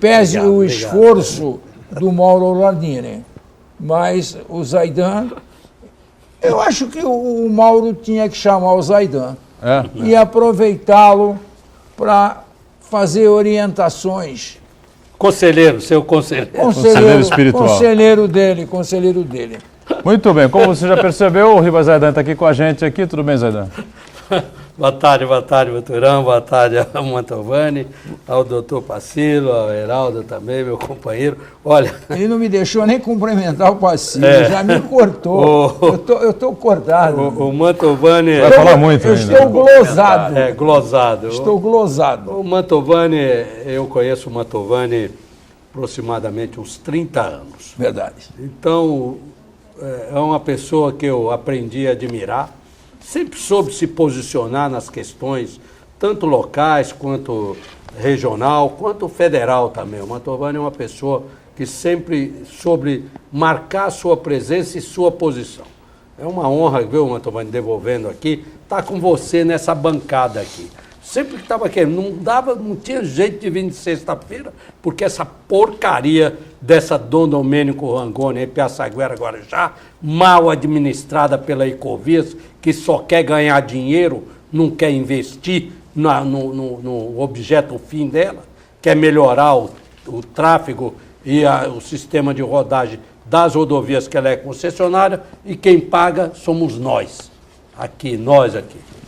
pese o esforço do Mauro Lardini, mas o Zaidan, eu acho que o Mauro tinha que chamar o Zaidan e aproveitá-lo para fazer orientações. Seu conselheiro. Conselheiro espiritual. Conselheiro dele. Muito bem, como você já percebeu, o Ribas Zaidan está aqui com a gente aqui. Tudo bem, Zaidan? Boa tarde, Boturão, boa tarde ao Mantovani, ao doutor Pacilo, ao Heraldo também, meu companheiro. Olha... Ele não me deixou nem cumprimentar o Pacilo, já me cortou. Eu estou cortado. O Mantovani... Vai falar muito ainda. Estou glosado. Glosado. Estou glosado. O Mantovani, eu conheço o Mantovani aproximadamente uns 30 anos. Verdade. Então, é uma pessoa que eu aprendi a admirar. Sempre soube se posicionar nas questões, tanto locais, quanto regional, quanto federal também. O Mantovani é uma pessoa que sempre soube marcar sua presença e sua posição. É uma honra ver o Mantovani devolvendo aqui, estar com você nessa bancada aqui. Sempre que estava aqui, não tinha jeito de vir de sexta-feira, porque essa porcaria dessa Dom Domênico Rangoni em Piaçaguera agora já, mal administrada pela Ecovias, que só quer ganhar dinheiro, não quer investir no objeto fim dela, quer melhorar o tráfego e o sistema de rodagem das rodovias que ela é concessionária, e quem paga somos nós aqui.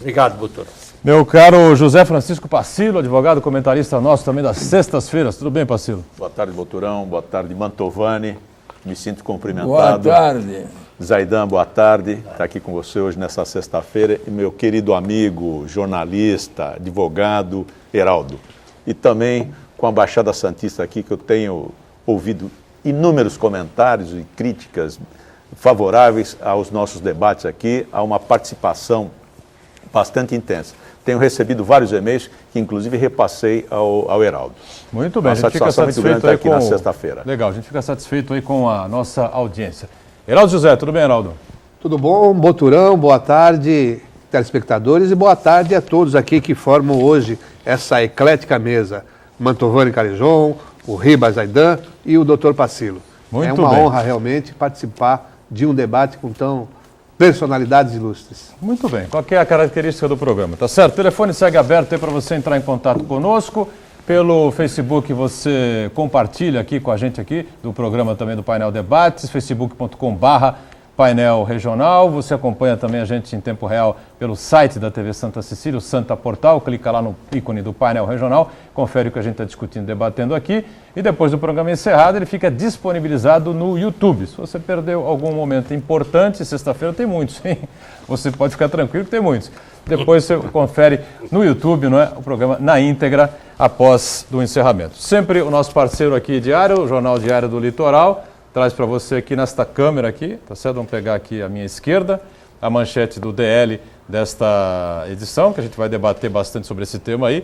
Obrigado, doutor. Meu caro José Francisco Pacilo, advogado, comentarista nosso também das sextas-feiras. Tudo bem, Pacilo? Boa tarde, Boturão. Boa tarde, Mantovani. Me sinto cumprimentado. Boa tarde. Zaidan, boa tarde. Está aqui com você hoje nessa sexta-feira. E meu querido amigo, jornalista, advogado, Heraldo. E também com a Baixada Santista aqui, que eu tenho ouvido inúmeros comentários e críticas favoráveis aos nossos debates aqui, a uma participação bastante intensa. Tenho recebido vários e-mails que, inclusive, repassei ao Heraldo. Muito bem, a gente fica satisfeito aí na sexta-feira. Legal, a gente fica satisfeito aí com a nossa audiência. Heraldo José, tudo bem, Heraldo? Tudo bom, Boturão, boa tarde, telespectadores, e boa tarde a todos aqui que formam hoje essa eclética mesa. Mantovani Carijon, o Ribas Zaidan e o Dr. Pacilo. Muito é uma bem. honra realmente participar de um debate com tão personalidades ilustres. Muito bem. Qual que é a característica do programa? Tá certo? O telefone segue aberto aí para você entrar em contato conosco. Pelo Facebook você compartilha aqui com a gente aqui, do programa também do Painel Debates, facebook.com/Painel Regional. Você acompanha também a gente em tempo real pelo site da TV Santa Cecília, o Santa Portal. Clica lá no ícone do Painel Regional, confere o que a gente está discutindo, debatendo aqui. E depois do programa encerrado, ele fica disponibilizado no YouTube. Se você perdeu algum momento importante, sexta-feira tem muitos, hein? Você pode ficar tranquilo que tem muitos. Depois você confere no YouTube, não é? O programa na íntegra após do encerramento. Sempre o nosso parceiro aqui diário, o Jornal Diário do Litoral, traz para você aqui nesta câmera aqui, tá certo? Vamos pegar aqui à minha esquerda a manchete do DL desta edição, que a gente vai debater bastante sobre esse tema aí.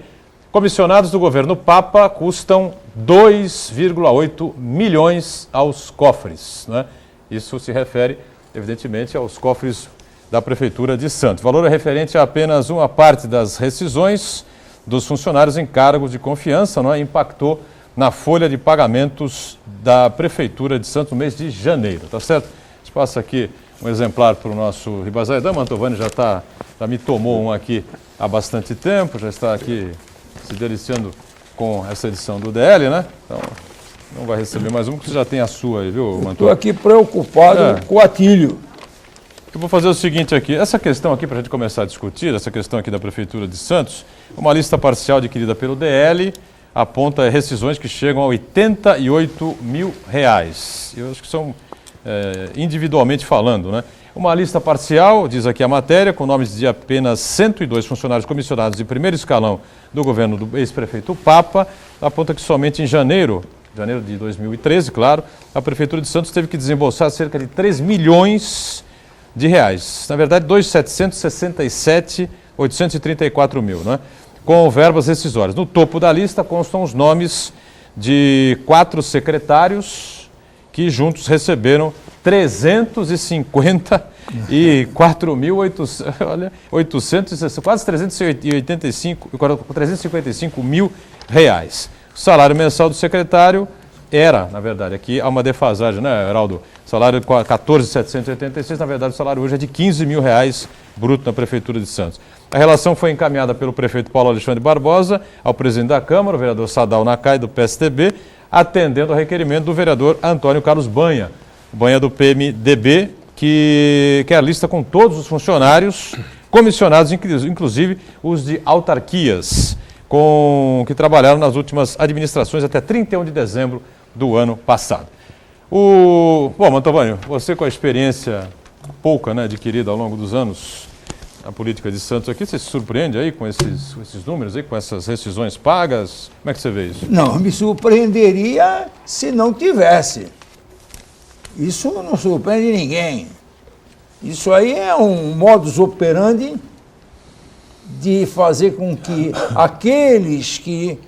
Comissionados do governo Papa custam 2,8 milhões aos cofres, né? Isso se refere, evidentemente, aos cofres da Prefeitura de Santos. O valor é referente a apenas uma parte das rescisões dos funcionários em cargos de confiança, não é? Impactou na folha de pagamentos da Prefeitura de Santos no mês de janeiro, tá certo? A gente passa aqui um exemplar para o nosso Ribas Zaidan. Mantovani já me tomou um aqui há bastante tempo, já está aqui se deliciando com essa edição do DL, né? Então, não vai receber mais uma, porque você já tem a sua aí, viu, Mantovani? Estou aqui preocupado com o Atílio. Eu vou fazer o seguinte aqui, essa questão aqui para a gente começar a discutir, essa questão aqui da Prefeitura de Santos, uma lista parcial adquirida pelo DL aponta rescisões que chegam a R$88 mil. Eu acho que são individualmente falando, né? Uma lista parcial, diz aqui a matéria, com nomes de apenas 102 funcionários comissionados de primeiro escalão do governo do ex-prefeito Papa, aponta que somente em janeiro de 2013, claro, a Prefeitura de Santos teve que desembolsar cerca de 3 milhões de reais. Na verdade, 2.767.834 mil, né? Com verbas rescisórias. No topo da lista constam os nomes de 4 secretários que juntos receberam 354.800, quase 355 mil reais. O salário mensal do secretário era, na verdade, aqui há uma defasagem, né, Heraldo? Salário de 14.786, na verdade o salário hoje é de R$15.000 bruto na Prefeitura de Santos. A relação foi encaminhada pelo prefeito Paulo Alexandre Barbosa ao presidente da Câmara, o vereador Sadal Nakai, do PSTB, atendendo ao requerimento do vereador Antônio Carlos Banha do PMDB, que quer a lista com todos os funcionários comissionados, inclusive os de autarquias, que trabalharam nas últimas administrações até 31 de dezembro do ano passado. Bom, Mantovani, você com a experiência pouca, né, adquirida ao longo dos anos na política de Santos aqui, você se surpreende aí com esses números, aí, com essas rescisões pagas? Como é que você vê isso? Não, me surpreenderia se não tivesse. Isso não surpreende ninguém. Isso aí é um modus operandi de fazer com que aqueles que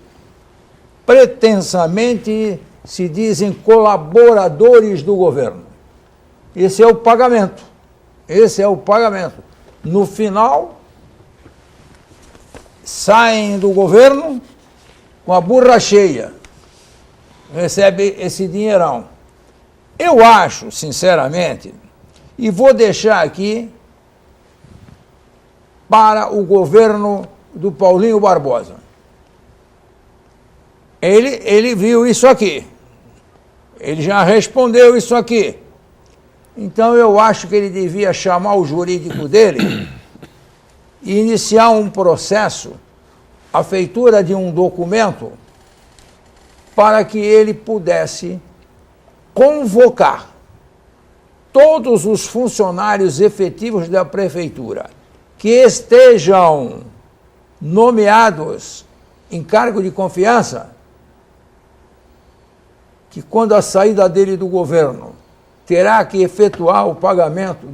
pretensamente se dizem colaboradores do governo, esse é o pagamento. No final, saem do governo com a burra cheia, recebe esse dinheirão. Eu acho, sinceramente, e vou deixar aqui para o governo do Paulinho Barbosa. Ele viu isso aqui. Ele já respondeu isso aqui. Então eu acho que ele devia chamar o jurídico dele e iniciar um processo, a feitura de um documento, para que ele pudesse convocar todos os funcionários efetivos da prefeitura que estejam nomeados em cargo de confiança, que quando a saída dele do governo terá que efetuar o pagamento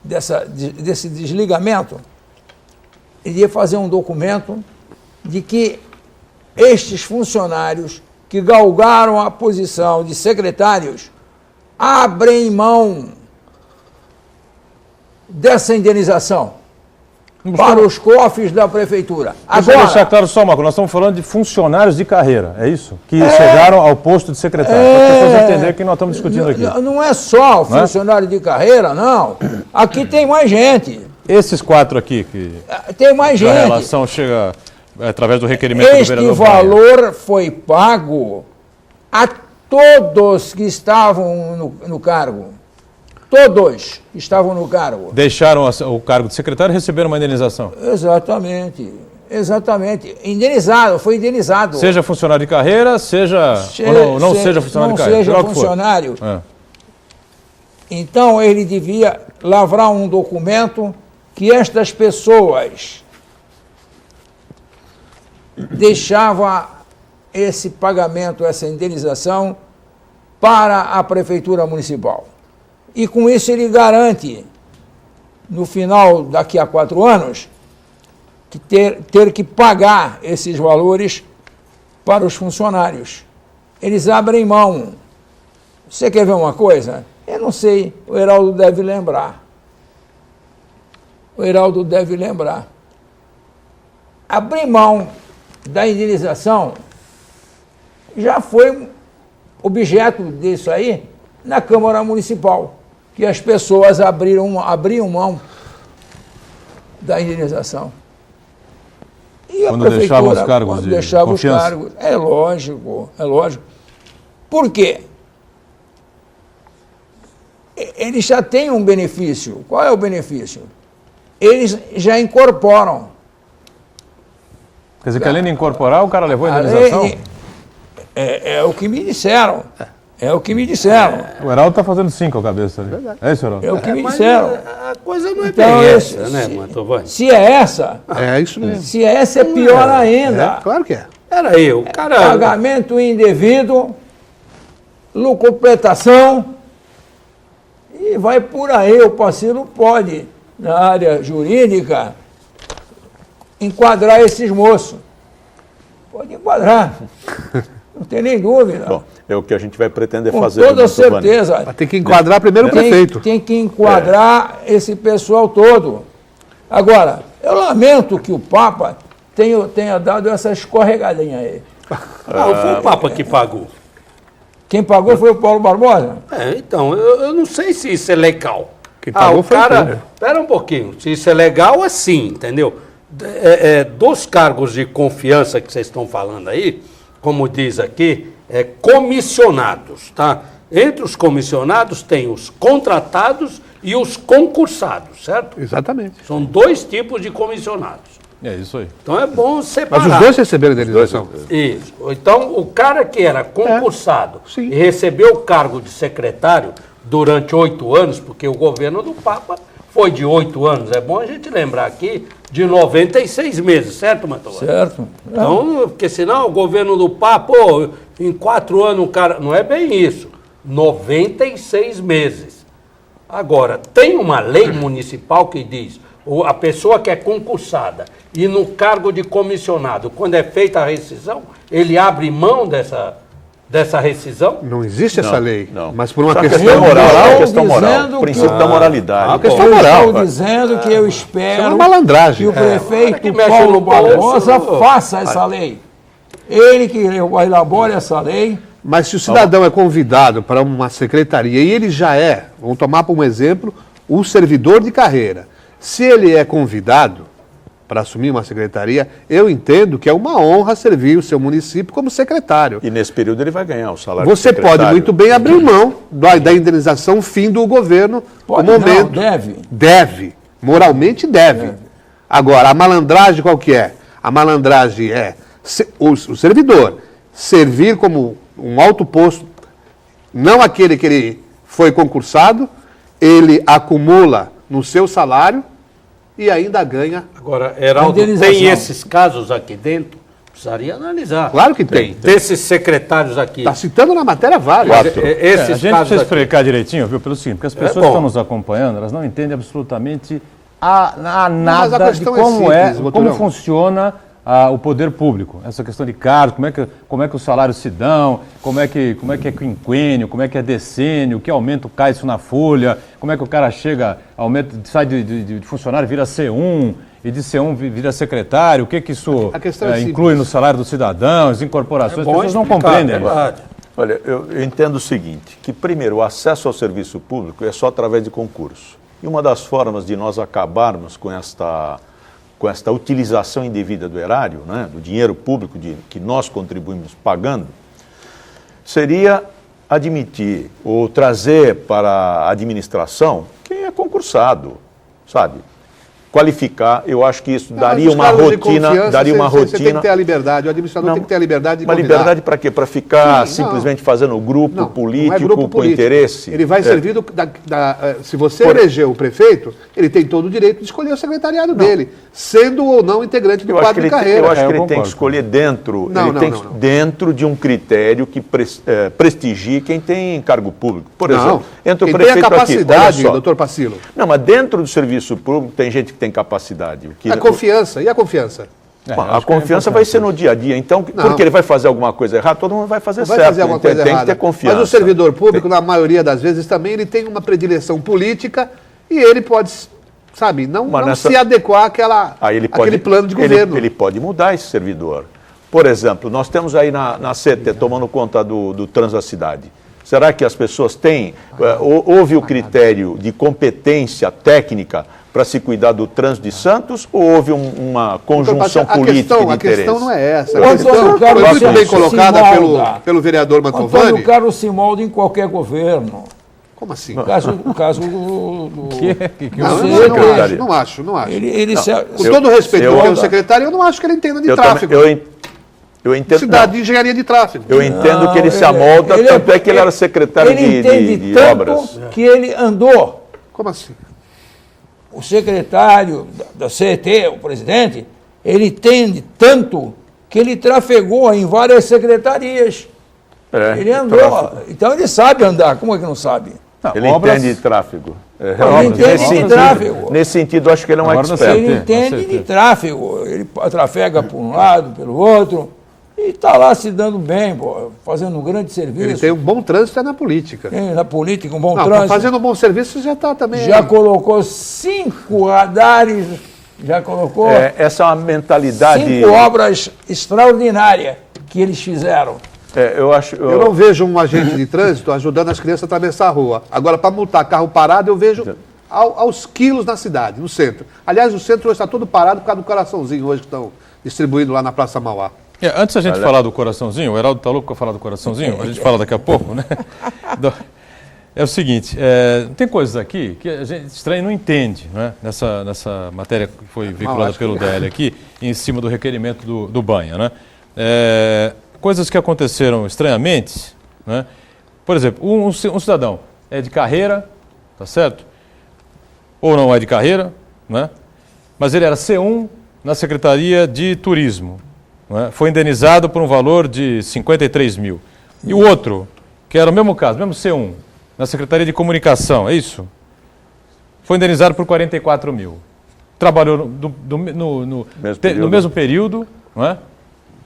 desse desligamento, iria fazer um documento de que estes funcionários que galgaram a posição de secretários abrem mão dessa indenização para os cofres da prefeitura. Deixa eu deixar claro só, Marco, nós estamos falando de funcionários de carreira, é isso? Que chegaram ao posto de secretário, para as pessoas entenderem o que nós estamos discutindo aqui. Não é só funcionário de carreira, não. Aqui tem mais gente. Esses 4 aqui, que tem mais gente. A relação chega através do requerimento do vereador. Este valor foi pago a todos que estavam no cargo. Todos estavam no cargo. Deixaram o cargo de secretário e receberam uma indenização. Exatamente. Indenizado, foi indenizado. Seja funcionário de carreira, seja funcionário de carreira. Seja funcionário. Então ele devia lavrar um documento que estas pessoas deixavam esse pagamento, essa indenização para a prefeitura municipal. E com isso ele garante, no final, daqui a 4 anos, que ter que pagar esses valores para os funcionários. Eles abrem mão. Você quer ver uma coisa? Eu não sei, o Heraldo deve lembrar. Abrir mão da indenização já foi objeto disso aí na Câmara Municipal, que as pessoas abriam mão da indenização. E a quando deixavam os cargos de confiança. É lógico. Por quê? Eles já têm um benefício. Qual é o benefício? Eles já incorporam. Quer dizer que além de incorporar, o cara levou a indenização? É o que me disseram. O Heraldo está fazendo 5 a cabeça. Né? É isso, Heraldo? É o que me disseram. A coisa não é Então, bem essa, né, Mantovani? Se é essa... É isso mesmo. Se essa é pior ainda. Claro que é. Peraí, o cara... Pagamento indevido, lucupletação, e vai por aí. O parceiro pode, na área jurídica, enquadrar esses moços. Pode enquadrar. Não tem nem dúvida. Bom, é o que a gente vai pretender com fazer. Com toda certeza. Mas tem que enquadrar primeiro o prefeito. Tem que enquadrar esse pessoal todo. Agora, eu lamento que o Papa tenha dado essa escorregadinha aí. Não, foi o Papa que pagou. Quem pagou foi o Paulo Barbosa? Então, eu não sei se isso é legal. Quem pagou o foi o cara. povo. Espera um pouquinho. Se isso é legal, é sim, entendeu? Dos cargos de confiança que vocês estão falando aí, como diz aqui, comissionados, tá? Entre os comissionados tem os contratados e os concursados, certo? Exatamente. São 2 tipos de comissionados. É isso aí. Então é bom separar. Mas os dois receberam indenização. Isso. Então, o cara que era concursado sim. e recebeu o cargo de secretário durante 8 anos, porque o governo do Papa foi de 8 anos, é bom a gente lembrar aqui, de 96 meses, certo, Mantovani? Certo. Então, porque senão o governo do Papa, em 4 anos o cara... Não é bem isso. 96 meses. Agora, tem uma lei municipal que diz, a pessoa que é concursada e no cargo de comissionado, quando é feita a rescisão, ele abre mão dessa rescisão? Não existe essa lei. não. Mas por uma Só questão questão moral, estou questão moral. dizendo O princípio da moralidade. uma questão Eu moral. estou dizendo que eu espero Isso é uma malandragem. que o prefeito que mexe Paulo no bolso, Barbosa faça essa lei. Ele que elabore essa lei. Mas se o cidadão é convidado para uma secretaria e ele já é, vamos tomar por um exemplo, um servidor de carreira. Se ele é convidado para assumir uma secretaria, eu entendo que é uma honra servir o seu município como secretário. E nesse período ele vai ganhar o salário Você de secretário. pode muito bem abrir mão da indenização fim do governo Pode no não, momento. deve. Deve. Moralmente deve. Agora, a malandragem qual que é? A malandragem é o servidor servir como um alto posto, não aquele que ele foi concursado, ele acumula no seu salário e ainda ganha. Agora, Heraldo, Indenização. tem esses casos aqui dentro? Precisaria analisar. Claro que tem. Desses secretários aqui. Está citando na matéria vários. Quatro. A Esses gente casos precisa aqui. explicar direitinho, viu, pelo seguinte, porque as pessoas bom. que estão nos acompanhando, elas não entendem absolutamente mas a nada de questão como é simples, como Boturão. funciona o poder público. Essa questão de cargos, como é que os salários se dão, como é que é quinquênio, como é que é decênio, que aumento cai isso na folha, como é que o cara chega, sai de funcionário e vira C1, e de C1 vira secretário, o que isso A questão é inclui no salário dos cidadãos, incorporações, as pessoas não explicar, compreendem. é verdade. Olha, eu entendo o seguinte, que primeiro o acesso ao serviço público é só através de concurso. E uma das formas de nós acabarmos com esta utilização indevida do erário, né, do dinheiro público que nós contribuímos pagando, seria admitir ou trazer para a administração quem é concursado, sabe? Qualificar, eu acho que isso daria uma rotina, Você tem que ter a liberdade, o administrador tem que ter a liberdade de Uma convidar. liberdade para quê? Para ficar Sim, simplesmente fazendo grupo Não, político não é grupo com político. interesse? Ele vai servir se você elegeu o prefeito, ele tem todo o direito de escolher o secretariado dele, sendo ou não integrante do Eu acho que quadro de ele, carreira. eu acho que eu ele tem concordo. que escolher dentro, Não, ele tem não, que- não. dentro de um critério que prestigie quem tem cargo público. Por exemplo, Não, entra o quem tem prefeito a capacidade, aqui, olha só. doutor Pacilo. Não, mas dentro do serviço público tem gente que tem capacidade. O que- A confiança, e a confiança? a confiança vai ser no dia a dia. Então, porque ele vai fazer alguma coisa errada, todo mundo vai fazer Vai certo. fazer alguma tem, coisa tem errada. que ter confiança. Mas o servidor público, na maioria das vezes, também ele tem uma predileção política e ele pode, sabe, não se adequar Aí àquele plano de governo. Ele pode mudar esse servidor. Por exemplo, nós temos aí na CT tomando conta do trânsito da cidade. Será que as pessoas têm, houve o critério de competência técnica para se cuidar do trânsito de Santos ou houve uma conjunção política de A interesse? questão não é essa. O A questão Antônio Carlos foi muito bem se colocada molda. pelo vereador Antônio Mantovani. Carlos se molda em qualquer governo. Como assim? O caso do Não acho. ele se, Com todo o respeito eu- pelo secretário, eu não acho que ele entenda de Eu tráfego. eu entendo. Cidade de engenharia de tráfego. Eu entendo que ele se amolda, tanto é que ele era secretário ele entende de tanto obras. que ele andou. Como assim? O secretário da CET, o presidente, ele entende tanto que ele trafegou em várias secretarias. Ele andou. Então ele sabe andar. Como é que não sabe? Ele Obras- entende de tráfego. entende de tráfego. Nesse sentido, acho que ele é um Agora expert. Ele entende de tráfego. Ele trafega por um lado, pelo outro. E está lá se dando bem, pô, fazendo um grande serviço. Ele tem um bom trânsito na política. Tem na política um bom Não, trânsito. fazendo um bom serviço já está também. Já colocou 5 radares Já colocou? Essa é uma mentalidade... 5 obras extraordinárias que eles fizeram. Eu não vejo um agente de trânsito ajudando as crianças a atravessar a rua. Agora, para multar carro parado, eu vejo aos quilos na cidade, no centro. Aliás, o centro hoje está todo parado por causa do coraçãozinho hoje que estão distribuindo lá na Praça Mauá. Antes da gente falar do coraçãozinho, o Heraldo está louco para falar do coraçãozinho, a gente fala daqui a pouco, né? É o seguinte, tem coisas aqui que a gente estranho não entende, né? Nessa matéria que foi veiculada pelo DL aqui, em cima do requerimento do Banha, né? Coisas que aconteceram estranhamente, né? Por exemplo, um cidadão é de carreira, tá certo? Ou não é de carreira, né? Mas ele era C1 na Secretaria de Turismo, né? Foi indenizado por um valor de 53 mil. E o outro, que era o mesmo caso, mesmo C1, na Secretaria de Comunicação, é isso? Foi indenizado por 44 mil. Trabalhou no mesmo período, não é?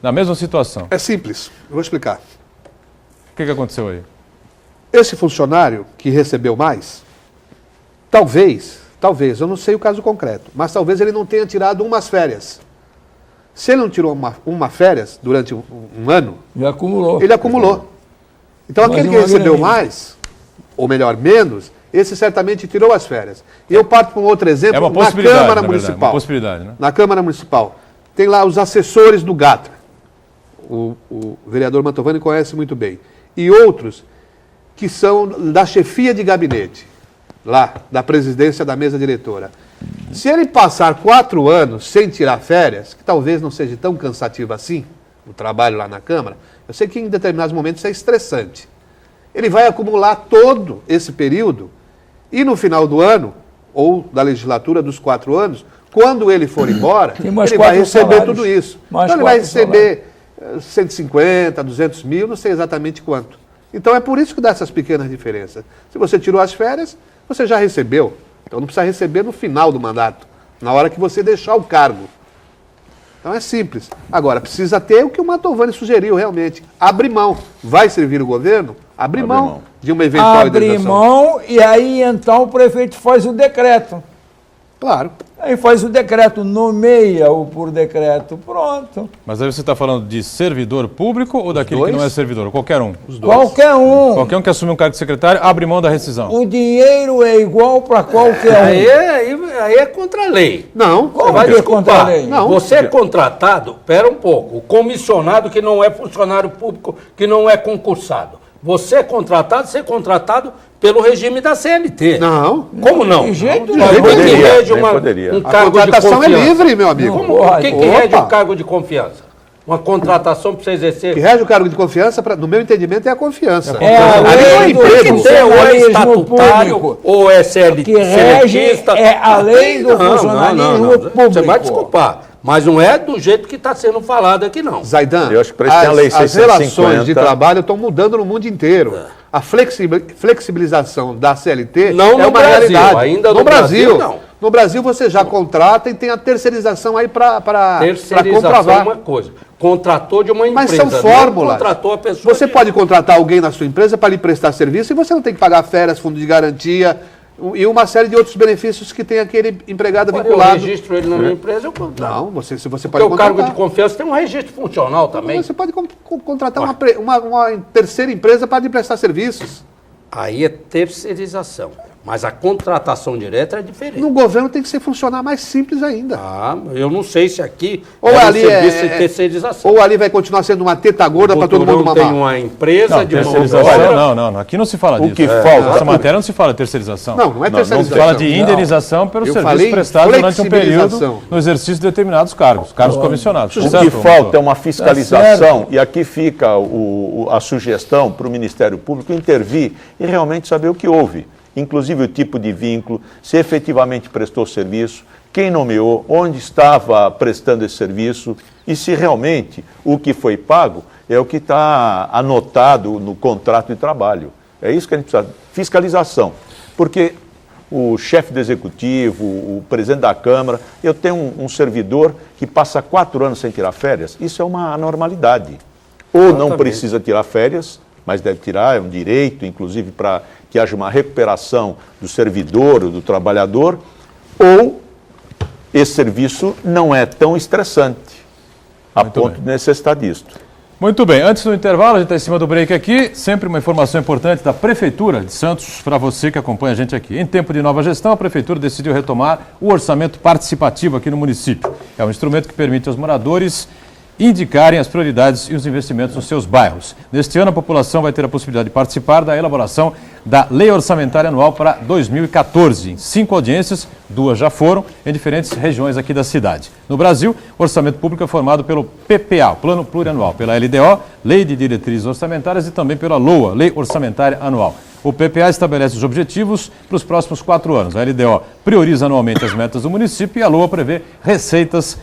Na mesma situação. É simples, eu vou explicar. O que aconteceu aí? Esse funcionário que recebeu mais, talvez, eu não sei o caso concreto, mas talvez ele não tenha tirado umas férias. Se ele não tirou uma férias durante um ano, ele acumulou. Então aquele que recebeu mais, ou melhor, menos, esse certamente tirou as férias. E eu parto para um outro exemplo, na Câmara Municipal. É uma possibilidade, né? Na Câmara Municipal. Tem lá os assessores do GATRA. O vereador Mantovani conhece muito bem. E outros que são da chefia de gabinete, lá, da presidência da mesa diretora. Se ele passar 4 anos sem tirar férias, que talvez não seja tão cansativo assim, o trabalho lá na Câmara, eu sei que em determinados momentos é estressante. Ele vai acumular todo esse período e no final do ano, ou da legislatura dos 4 anos, quando ele for embora, ele vai receber tudo isso. Então ele vai receber 150, 200 mil, não sei exatamente quanto. Então é por isso que dá essas pequenas diferenças. Se você tirou as férias, você já recebeu. Então não precisa receber no final do mandato, na hora que você deixar o cargo. Então é simples. Agora, precisa ter o que o Mantovani sugeriu realmente. Abrir mão. Vai servir o governo? Abrir mão de uma eventual indenização. Abrir mão e aí então o prefeito faz o decreto. Claro. Aí faz o decreto, nomeia-o por decreto, pronto. Mas aí você está falando de servidor público ou daquele que não é servidor? Qualquer um? Os dois. Qualquer um. Qualquer um que assume um cargo de secretário abre mão da rescisão. O dinheiro é igual para qualquer um. Aí é contra a lei. Não. Como vai contra a lei? Não. Você é contratado, pera um pouco, o comissionado que não é funcionário público, que não é concursado. Você é contratado pelo regime da CLT. Não. Como não? De jeito Mas nenhum. quem rege um A cargo de contratação confiança? é livre, meu amigo. Quem que rege um cargo de confiança? Uma contratação para você exercer? O que rege o cargo de confiança, no meu entendimento, é a confiança. É a lei do Ou é funcionalismo estatutário, público. ou é CLT. Que rege é a lei do funcionalismo público. Você vai desculpar, mas não é do jeito que está sendo falado aqui, não. Zaidan, Eu acho que para isso tem a lei as 650. relações de trabalho estão mudando no mundo inteiro. A flexibilização da CLT Não é no uma Brasil, realidade. ainda no no Brasil, Brasil, não. No Brasil você já contrata e tem a terceirização aí para Terceirização comprovar. é uma coisa. Contratou de uma Mas empresa. são fórmulas. Não contratou a pessoa. Você pode contratar alguém na sua empresa para lhe prestar serviço e você não tem que pagar férias, fundo de garantia e uma série de outros benefícios que tem aquele empregado Eu vinculado. registro ele na minha empresa, eu contrato. Não, se você Porque pode o contratar. cargo de confiança tem um registro funcional também. Você pode contratar uma terceira empresa para lhe prestar serviços. Aí é terceirização. Mas a contratação direta é diferente. No governo tem que funcionar mais simples ainda. Ah, eu não sei se aqui Ou é um ali serviço de terceirização. Ou ali vai continuar sendo uma teta gorda para todo mundo Boturão mamar. tem uma empresa de mão de Terceirização, obra. não. Aqui não se fala disso. que falta- Nessa matéria não se fala de terceirização. Não é terceirização. Se fala de indenização pelo Eu serviço falei prestado durante um flexibilização. período no exercício de determinados cargos comissionados. O Certo, que falta é doutor? uma fiscalização, e aqui fica a sugestão para o Ministério Público intervir e realmente saber o que houve. Inclusive o tipo de vínculo, se efetivamente prestou serviço, quem nomeou, onde estava prestando esse serviço e se realmente o que foi pago é o que está anotado no contrato de trabalho. É isso que a gente precisa. Fiscalização. Porque o chefe do executivo, o presidente da Câmara, eu tenho um servidor que passa 4 anos sem tirar férias, isso é uma anormalidade. Ou não precisa tirar férias, mas deve tirar, é um direito, inclusive, para que haja uma recuperação do servidor ou do trabalhador, ou esse serviço não é tão estressante, a ponto de necessitar disto. Muito bem, antes do intervalo, a gente está em cima do break aqui, sempre uma informação importante da Prefeitura de Santos para você que acompanha a gente aqui. Em tempo de nova gestão, a Prefeitura decidiu retomar o orçamento participativo aqui no município. É um instrumento que permite aos moradores indicarem as prioridades e os investimentos nos seus bairros. Neste ano, a população vai ter a possibilidade de participar da elaboração da Lei Orçamentária Anual para 2014. Em 5 audiências, 2 já foram, em diferentes regiões aqui da cidade. No Brasil, o orçamento público é formado pelo PPA, Plano Plurianual, pela LDO, Lei de Diretrizes Orçamentárias, e também pela LOA, Lei Orçamentária Anual. O PPA estabelece os objetivos para os próximos 4 anos. A LDO prioriza anualmente as metas do município e a LOA prevê receitas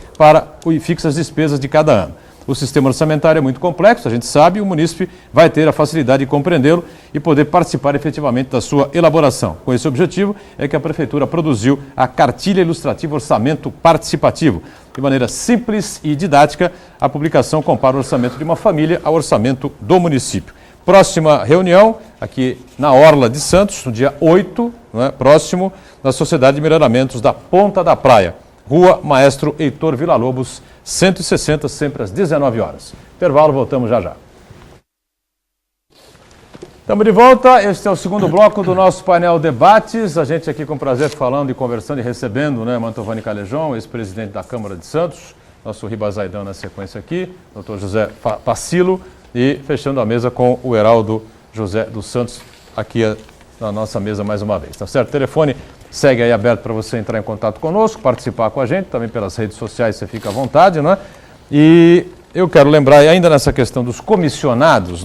e fixa as despesas de cada ano. O sistema orçamentário é muito complexo, a gente sabe, e o munícipe vai ter a facilidade de compreendê-lo e poder participar efetivamente da sua elaboração. Com esse objetivo é que a Prefeitura produziu a Cartilha Ilustrativa Orçamento Participativo. De maneira simples e didática, a publicação compara o orçamento de uma família ao orçamento do município. Próxima reunião, aqui na Orla de Santos, no dia 8, próximo, na Sociedade de Melhoramentos da Ponta da Praia. Rua Maestro Heitor Villa-Lobos, 160, sempre às 19 horas. Intervalo, voltamos já já. Estamos de volta, este é o segundo bloco do nosso painel Debates. A gente aqui com prazer falando e conversando e recebendo, Mantovani Calejão, ex-presidente da Câmara de Santos, nosso Ribas Zaidan na sequência aqui, doutor José Pacilo, e fechando a mesa com o Heraldo José dos Santos, aqui na nossa mesa mais uma vez, tá certo? O telefone segue aí aberto para você entrar em contato conosco, participar com a gente, também pelas redes sociais você fica à vontade, E eu quero lembrar, ainda nessa questão dos comissionados,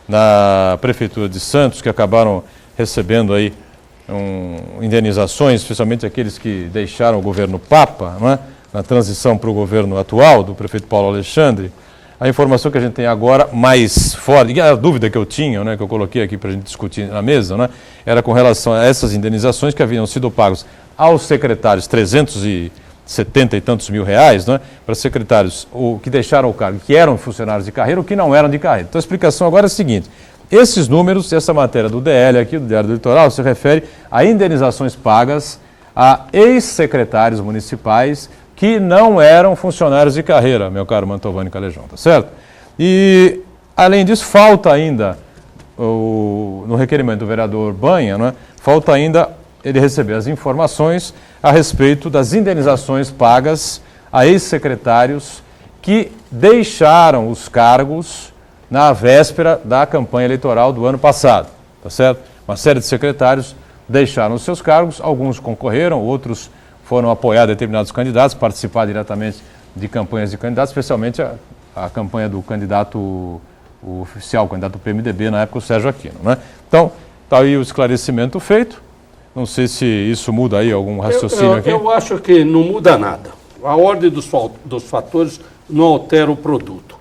na Prefeitura de Santos, que acabaram recebendo aí indenizações, especialmente aqueles que deixaram o governo Papa, na transição para o governo atual, do prefeito Paulo Alexandre. A informação que a gente tem agora mais forte, a dúvida que eu tinha, que eu coloquei aqui para a gente discutir na mesa, era com relação a essas indenizações que haviam sido pagos aos secretários, 370 e tantos mil reais, para secretários que deixaram o cargo, que eram funcionários de carreira ou que não eram de carreira. Então a explicação agora é a seguinte: esses números, essa matéria do DL aqui, do Diário do Litoral, se refere a indenizações pagas a ex-secretários municipais que não eram funcionários de carreira, meu caro Mantovani Calejão, tá certo? E, além disso, falta ainda, no requerimento do vereador Banha, falta ainda ele receber as informações a respeito das indenizações pagas a ex-secretários que deixaram os cargos na véspera da campanha eleitoral do ano passado, tá certo? Uma série de secretários deixaram os seus cargos, alguns concorreram, outros foram apoiar determinados candidatos, participar diretamente de campanhas de candidatos, especialmente a campanha do candidato o oficial, o candidato do PMDB, na época o Sérgio Aquino. Então, está aí o esclarecimento feito. Não sei se isso muda aí algum raciocínio aqui. Eu acho que não muda nada. A ordem dos fatores não altera o produto.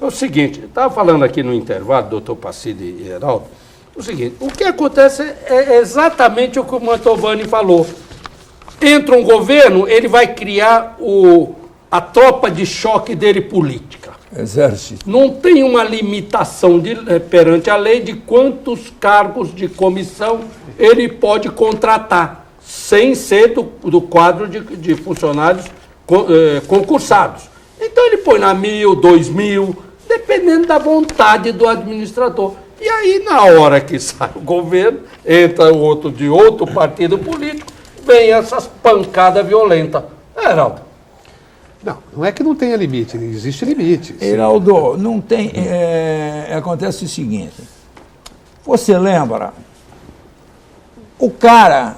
É o seguinte, estava falando aqui no intervalo, doutor Pacilo e Heraldo, o seguinte, o que acontece é exatamente o que o Mantovani falou. Entra um governo, ele vai criar a tropa de choque dele política. Exército. Não tem uma limitação perante a lei de quantos cargos de comissão ele pode contratar, sem ser do quadro de funcionários concursados. Então ele põe lá 1.000, 2.000, dependendo da vontade do administrador. E aí, na hora que sai o governo, entra outro de outro partido político, vem essas pancadas violentas. Heraldo. Não é que não tenha limite, existe limite. Heraldo, não tem. Acontece o seguinte. Você lembra? O cara,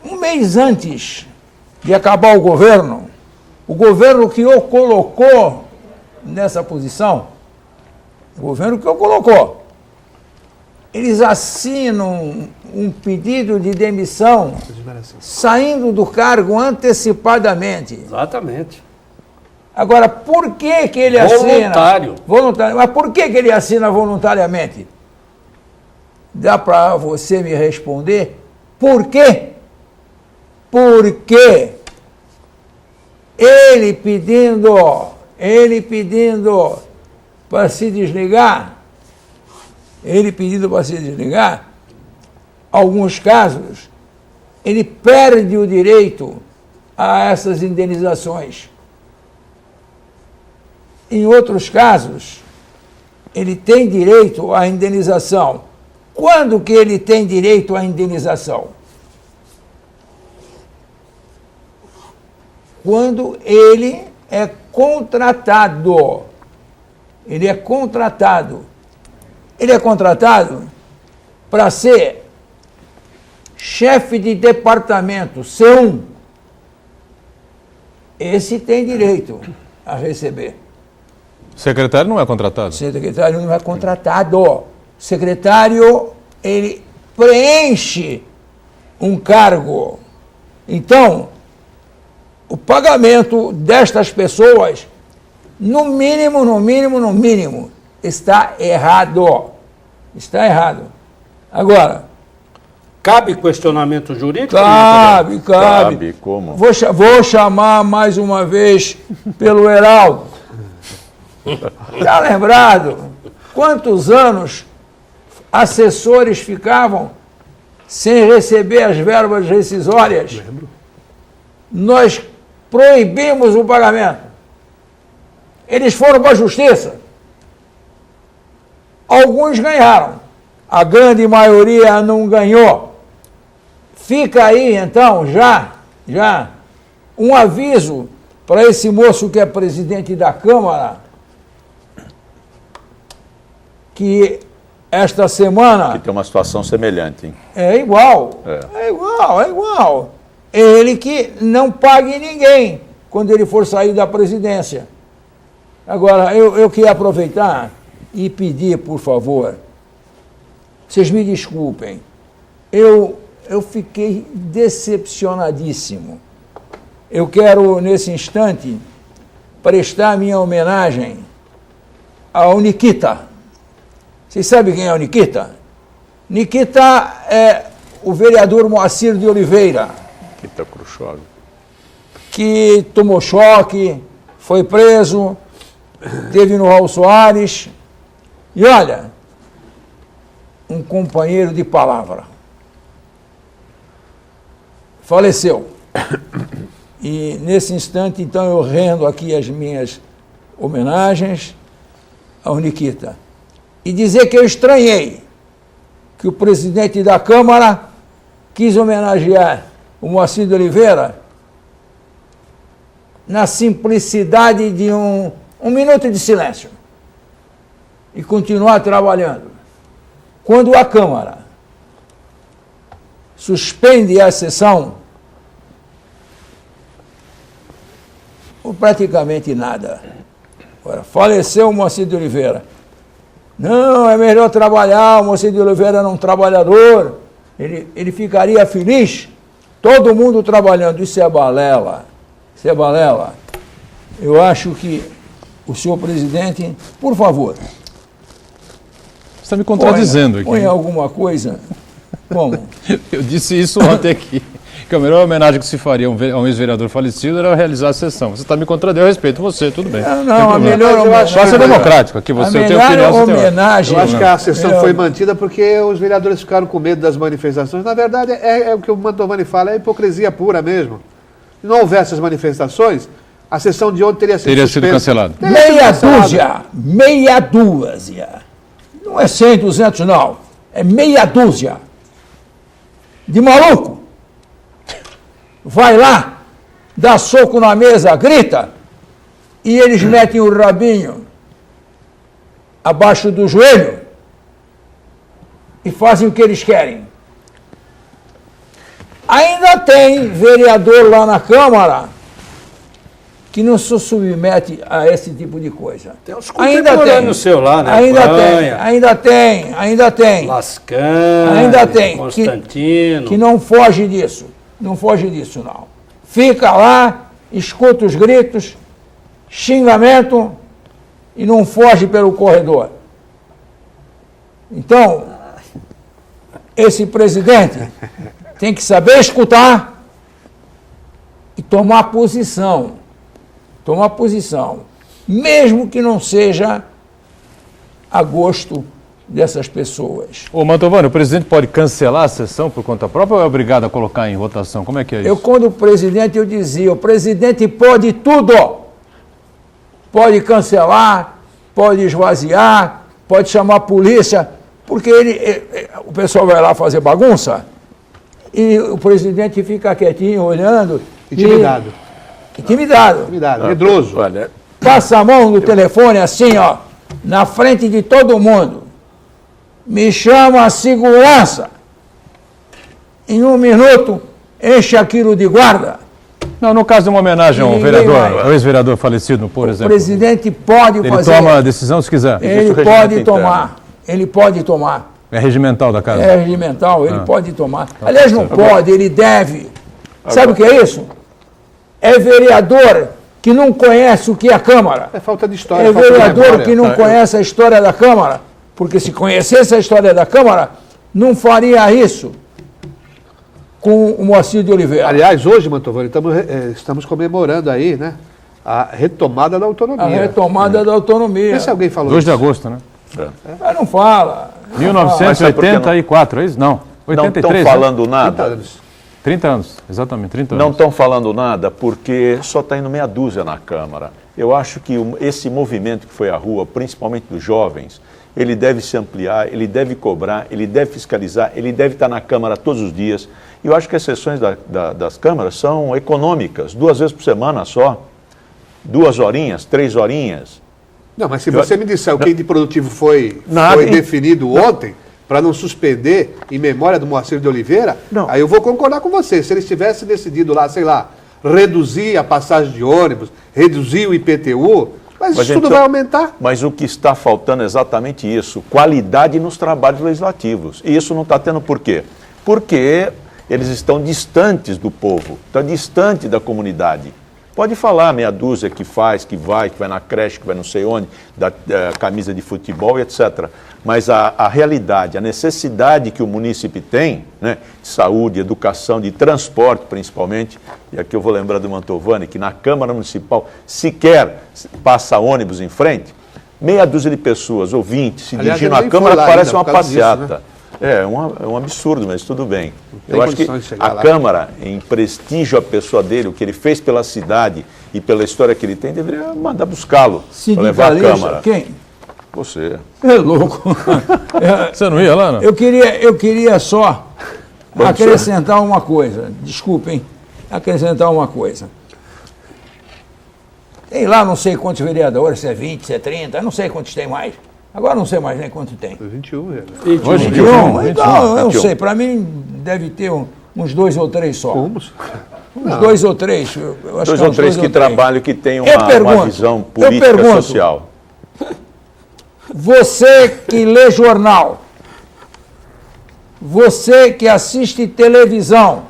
um mês antes de acabar o governo que o colocou nessa posição, eles assinam um pedido de demissão saindo do cargo antecipadamente. Exatamente. Agora, por que ele assina? Voluntário. Mas por que ele assina voluntariamente? Dá para você me responder? Por quê? Porque ele pedindo para se desligar, alguns casos, ele perde o direito a essas indenizações. Em outros casos, ele tem direito à indenização. Quando que ele tem direito à indenização? Quando ele é contratado. Ele é contratado. Ele é contratado para ser chefe de departamento, C1. Esse tem direito a receber. Secretário não é contratado? Secretário não é contratado. Secretário, ele preenche um cargo. Então, o pagamento destas pessoas, no mínimo, está errado. Está errado. Agora, cabe questionamento jurídico? Cabe. Como? Vou chamar mais uma vez pelo Heraldo. Está lembrado quantos anos assessores ficavam sem receber as verbas rescisórias? Lembro. Nós proibimos o pagamento. Eles foram para a justiça. Alguns ganharam. A grande maioria não ganhou. Fica aí, então, já um aviso para esse moço que é presidente da Câmara, que esta semana... Que tem uma situação semelhante, hein? É igual. É igual. Ele que não pague ninguém quando ele for sair da presidência. Agora, eu queria aproveitar e pedir, por favor, vocês me desculpem, eu fiquei decepcionadíssimo. Eu quero, nesse instante, prestar minha homenagem ao Nikita. Vocês sabem quem é o Nikita? Nikita é o vereador Moacir de Oliveira. Nikita Khrushchev. Que tomou choque, foi preso, teve no Raul Soares. E olha, um companheiro de palavra. Faleceu. E nesse instante, então, eu rendo aqui as minhas homenagens ao Nikita. E dizer que eu estranhei que o presidente da Câmara quis homenagear o Moacir de Oliveira na simplicidade de um minuto de silêncio e continuar trabalhando. Quando a Câmara suspende a sessão, por praticamente nada. Agora, faleceu o Moacir de Oliveira. Não, é melhor trabalhar, o Moacir de Oliveira era um trabalhador, ele ficaria feliz, todo mundo trabalhando. Isso é balela. Isso é balela. Eu acho que o senhor presidente, por favor... Você está me contradizendo aqui. Põe alguma coisa. Como? Eu disse isso ontem aqui. Que a melhor homenagem que se faria a um ex-vereador falecido era realizar a sessão. Você está me contradizendo, eu respeito você, tudo bem. Não, a melhor homenagem... Faça democrático, aqui você tem opinião. Homenagem... Eu acho que a sessão foi mantida porque os vereadores ficaram com medo das manifestações. Na verdade, é o que o Mantovani fala, é hipocrisia pura mesmo. Se não houvesse as manifestações, a sessão de ontem teria sido cancelada. Meia dúzia. Não é 100, 200, não. É meia dúzia. De maluco. Vai lá, dá soco na mesa, grita, e eles metem o rabinho abaixo do joelho e fazem o que eles querem. Ainda tem vereador lá na Câmara que não se submete a esse tipo de coisa. Tem uns contemporâneos seu lá, né? Ainda tem. Lascano, ainda tem. Constantino. Que não foge disso. Não foge disso, não. Fica lá, escuta os gritos, xingamento e não foge pelo corredor. Então, esse presidente tem que saber escutar e tomar posição. Tomar posição. Mesmo que não seja a gosto dessas pessoas. Ô Mantovani, o presidente pode cancelar a sessão por conta própria ou é obrigado a colocar em votação? Como é que é isso? Quando o presidente, eu dizia, o presidente pode tudo. Pode cancelar, pode esvaziar, pode chamar a polícia, porque o pessoal vai lá fazer bagunça e o presidente fica quietinho, olhando. Intimidado. Intimidado. Medroso. Olha, Passa a mão no telefone assim, ó, na frente de todo mundo. Me chama a segurança. Em 1 minuto, enche aquilo de guarda. Não, no caso de uma homenagem ao vereador, ao ex-vereador falecido, por exemplo. O presidente pode fazer. Ele toma a decisão se quiser. Ele pode tomar. Ele pode tomar. É regimental da casa. É regimental, ele pode tomar. Aliás, não pode, ele deve. Sabe o que é isso? É vereador que não conhece o que é a Câmara. É falta de história. É falta de vereador memória. que não conhece a história da Câmara. Porque se conhecesse a história da Câmara, não faria isso com o Moacir de Oliveira. Aliás, hoje, Mantovani, estamos comemorando aí, né, a retomada da autonomia. A retomada da autonomia. Vê se alguém falou 2 de isso. agosto, né? Mas não fala. 1984, é isso? Não. não 83, estão falando 30 nada. anos. 30 anos, exatamente, 30 anos. Não estão falando nada porque só está indo meia dúzia na Câmara. Eu acho que esse movimento que foi à rua, principalmente dos jovens, ele deve se ampliar, ele deve cobrar, ele deve fiscalizar, ele deve estar na Câmara todos os dias. E eu acho que as sessões das câmaras são econômicas, 2 vezes por semana só. 2 horinhas, 3 horinhas. Não, mas se você me disser o que de produtivo foi Nada. definido ontem, para não suspender em memória do Moacir de Oliveira, Não. aí eu vou concordar com você. Se eles tivessem decidido lá, sei lá, reduzir a passagem de ônibus, reduzir o IPTU, mas isso tudo então, vai aumentar. Mas o que está faltando é exatamente isso, qualidade nos trabalhos legislativos. E isso não está tendo por quê? Porque eles estão distantes do povo, estão distantes da comunidade. Pode falar meia dúzia que faz, que vai na creche, que vai não sei onde, da camisa de futebol e etc. Mas a realidade, a necessidade que o munícipe tem, né, de saúde, educação, de transporte principalmente, e aqui eu vou lembrar do Mantovani, que na Câmara Municipal sequer passa ônibus em frente, meia dúzia de pessoas, ou 20, se Aliás, dirigindo ele à nem Câmara, foi lá parece ainda, uma por causa disso, passeata. né? É um absurdo, mas tudo bem. tem Eu acho que condições de chegar a lá. Câmara, em prestígio à pessoa dele, o que ele fez pela cidade e pela história que ele tem, deveria mandar buscá-lo para levar a Câmara. Quem? Você. É louco. Você não ia lá, não? Eu queria só acrescentar uma coisa. Desculpem, acrescentar uma coisa. Tem lá não sei quantos vereadores, se é 20, se é 30, não sei quantos tem mais. Agora não sei mais nem quanto tem. 21, velho. Hoje, 21? Então, eu não 21. sei, para mim deve ter uns 2 ou 3 só. Fomos. Uns 2 ou 3. Eu acho 2 que é ou uns 3 que ou três. trabalham, que têm Eu uma pergunto, visão eu política pergunto. social. Você que lê jornal, você que assiste televisão,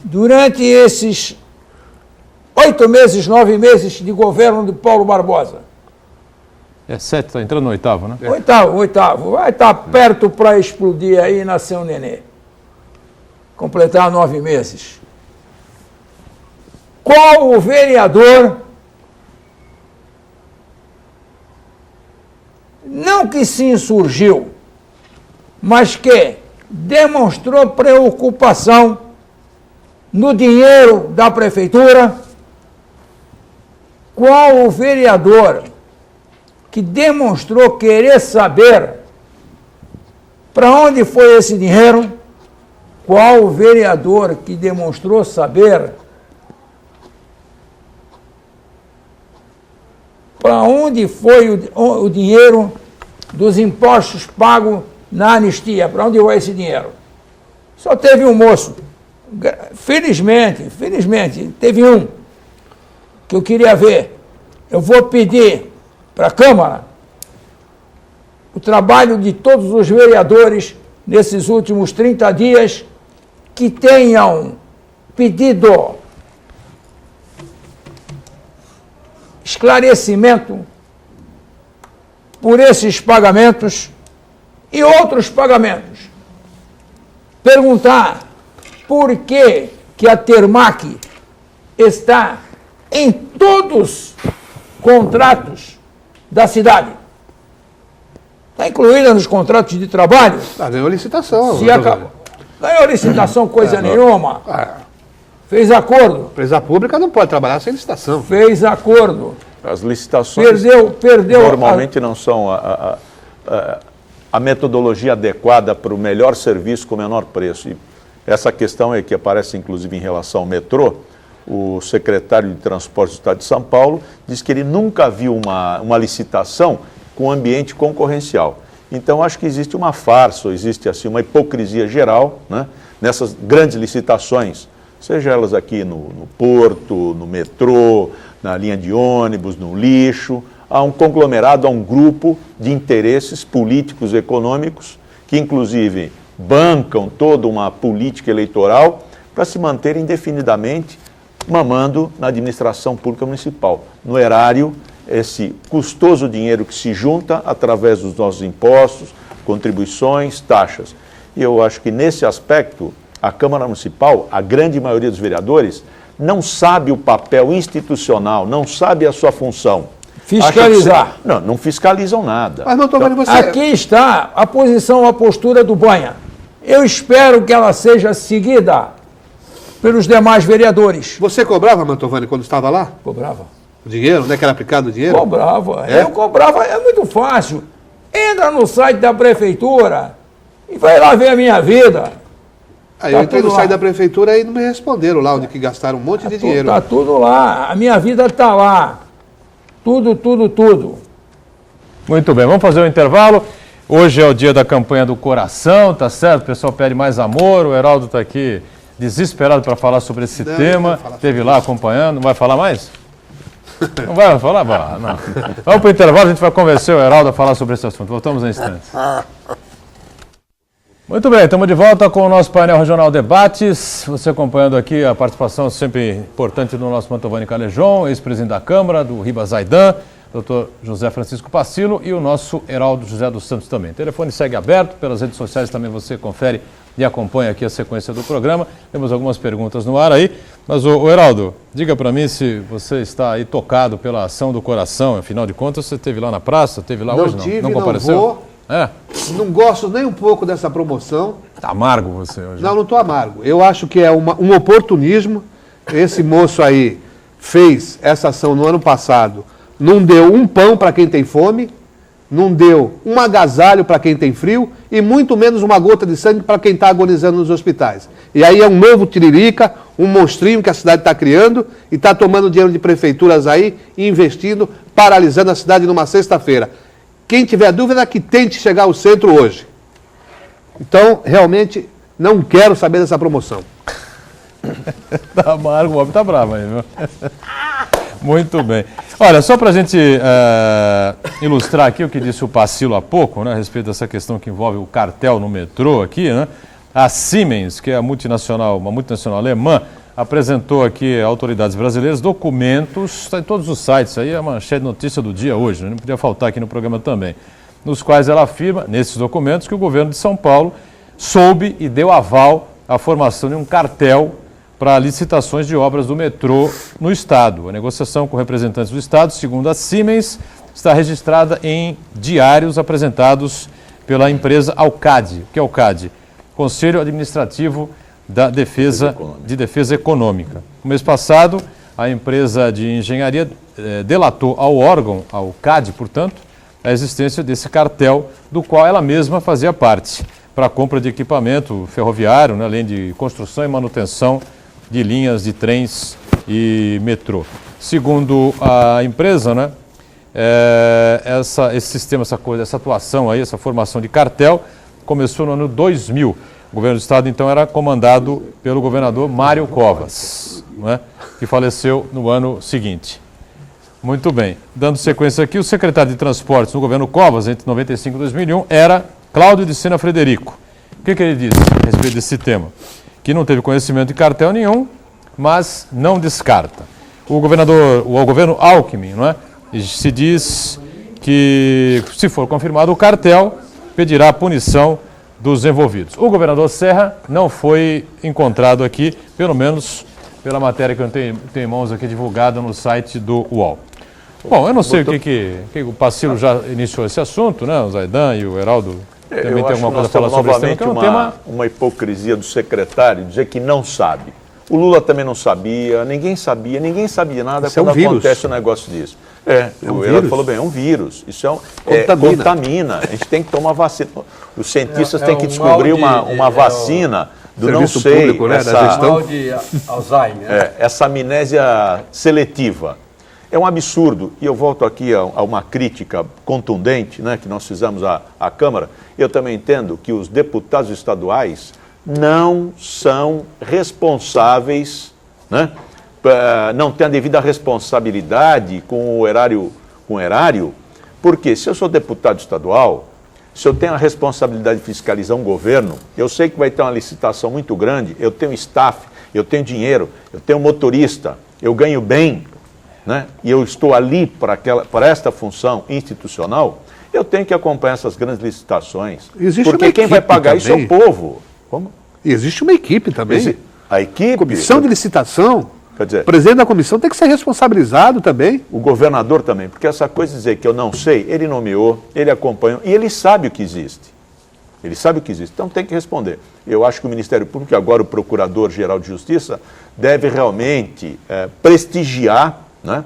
durante esses 8 meses, 9 meses de governo de Paulo Barbosa, É 7, está entrando no 8º, né? oitavo, vai estar perto para explodir aí e nascer um nenê. Completar 9 meses. Qual o vereador, não que se insurgiu, mas que demonstrou preocupação no dinheiro da prefeitura? Qual o vereador que demonstrou querer saber para onde foi esse dinheiro? Qual o vereador que demonstrou saber para onde foi o dinheiro dos impostos pagos na anistia? Para onde vai esse dinheiro? Só teve um moço, felizmente, teve um que eu queria ver. Eu vou pedir para a Câmara o trabalho de todos os vereadores nesses últimos 30 dias que tenham pedido esclarecimento por esses pagamentos e outros pagamentos. Perguntar por que a Termac está em todos os contratos da cidade. Está incluída nos contratos de trabalho? Ganhou licitação. Se acabou. Ganhou licitação, coisa nenhuma. Fez acordo. Empresa pública não pode trabalhar sem licitação. Fez acordo. As licitações Perdeu normalmente não são a metodologia adequada para o melhor serviço com o menor preço. E essa questão é que aparece inclusive em relação ao metrô. O secretário de Transportes do Estado de São Paulo diz que ele nunca viu uma licitação com ambiente concorrencial. Então, acho que existe uma farsa, existe assim, uma hipocrisia geral, né, nessas grandes licitações, seja elas aqui no porto, no metrô, na linha de ônibus, no lixo. Há um conglomerado, há um grupo de interesses políticos e econômicos que, inclusive, bancam toda uma política eleitoral para se manterem indefinidamente mamando na administração pública municipal, no erário, esse custoso dinheiro que se junta através dos nossos impostos, contribuições, taxas. E eu acho que nesse aspecto, a Câmara Municipal, a grande maioria dos vereadores, não sabe o papel institucional, não sabe a sua função. Fiscalizar. Não fiscalizam nada. Mas não estou vendo você. Aqui está a posição, a postura do Banha. Eu espero que ela seja seguida pelos demais vereadores. Você cobrava, Mantovani, quando estava lá? Cobrava. O dinheiro? Onde é que era aplicado o dinheiro? Cobrava. É? Eu cobrava, é muito fácil. Entra no site da prefeitura e vai lá ver a minha vida. Aí eu entrei no site da prefeitura e não me responderam lá, onde que gastaram um monte de dinheiro. Está tudo lá. A minha vida está lá. Tudo. Muito bem, vamos fazer um intervalo. Hoje é o dia da campanha do coração, tá certo? O pessoal pede mais amor, o Heraldo está aqui desesperado para falar sobre esse tema. Esteve lá acompanhando, não vai falar mais? Não vai falar? Não. Vamos para o intervalo, a gente vai convencer o Heraldo a falar sobre esse assunto. Voltamos em instantes. Muito bem, estamos de volta com o nosso painel regional debates. Você acompanhando aqui a participação sempre importante do nosso Mantovani Calejon, ex-presidente da Câmara, do Ribas Zaidan, Dr. José Francisco Pacilo e o nosso Heraldo José dos Santos também. O telefone segue aberto, pelas redes sociais também você confere e acompanha aqui a sequência do programa. Temos algumas perguntas no ar aí, mas o Heraldo, diga para mim se você está aí tocado pela ação do coração, afinal de contas você esteve lá na praça, esteve lá hoje não? Não compareceu? Vou. É? Não gosto nem um pouco dessa promoção. Tá amargo você hoje. Não estou amargo. Eu acho que é um oportunismo. Esse moço aí fez essa ação no ano passado, não deu um pão para quem tem fome, não deu um agasalho para quem tem frio e muito menos uma gota de sangue para quem está agonizando nos hospitais. E aí é um novo tiririca, um monstrinho que a cidade está criando e está tomando dinheiro de prefeituras aí, investindo, paralisando a cidade numa sexta-feira. Quem tiver dúvida que tente chegar ao centro hoje. Então, realmente, não quero saber dessa promoção. Tá amargo, o homem tá bravo aí, viu? Muito bem. Olha, só para a gente ilustrar aqui o que disse o Pacilo há pouco, né, a respeito dessa questão que envolve o cartel no metrô aqui, né? A Siemens, que é uma multinacional alemã, apresentou aqui a autoridades brasileiras documentos, está em todos os sites, aí é a manchete de notícia do dia hoje, né? Não podia faltar aqui no programa também, nos quais ela afirma, nesses documentos, que o governo de São Paulo soube e deu aval à formação de um cartel para licitações de obras do metrô no Estado. A negociação com representantes do Estado, segundo a Siemens, está registrada em diários apresentados pela empresa Alcad. O que é Alcad? Conselho Administrativo da Defesa Econômica. No mês passado, a empresa de engenharia delatou ao órgão, ao CAD, portanto, a existência desse cartel, do qual ela mesma fazia parte, para a compra de equipamento ferroviário, né, além de construção e manutenção de linhas de trens e metrô. Segundo a empresa, né, esse sistema, essa atuação aí, essa formação de cartel, começou no ano 2000. O governo do Estado, então, era comandado pelo governador Mário Covas, né, que faleceu no ano seguinte. Muito bem. Dando sequência aqui, o secretário de Transportes no governo Covas, entre 95 e 2001, era Cláudio de Sena Frederico. O que ele disse a respeito desse tema? Que não teve conhecimento de cartel nenhum, mas não descarta. O governo Alckmin, não é, se diz que, se for confirmado o cartel, pedirá a punição dos envolvidos. O governador Serra não foi encontrado aqui, pelo menos pela matéria que eu tenho em mãos aqui divulgada no site do UOL. Bom, eu não sei o que o Pacilo já iniciou esse assunto, né? O Zaidan e o Heraldo também tem alguma coisa a falar sobre esse tema. Que é um tema... uma hipocrisia do secretário dizer que não sabe. O Lula também não sabia, ninguém sabia nada quando acontece um negócio disso. O Heraldo falou bem, é um vírus. Isso contamina. A gente tem que tomar vacina. Os cientistas têm que descobrir uma vacina do não sei, público, né, mal de Alzheimer. Essa amnésia seletiva. É um absurdo. E eu volto aqui a uma crítica contundente, né, que nós fizemos à Câmara. Eu também entendo que os deputados estaduais não são responsáveis, né, não têm a devida responsabilidade com o erário, porque se eu sou deputado estadual, se eu tenho a responsabilidade de fiscalizar um governo, eu sei que vai ter uma licitação muito grande, eu tenho staff, eu tenho dinheiro, eu tenho motorista, eu ganho bem, né, e eu estou ali para esta função institucional, eu tenho que acompanhar essas grandes licitações. Porque quem vai pagar isso é o povo. Como? E existe uma equipe também. A equipe... Comissão de licitação. Quer dizer, o presidente da comissão tem que ser responsabilizado também. O governador também, porque essa coisa de dizer que eu não sei, ele nomeou, ele acompanhou e ele sabe o que existe. Ele sabe o que existe, então tem que responder. Eu acho que o Ministério Público, agora o Procurador-Geral de Justiça, deve realmente prestigiar, né,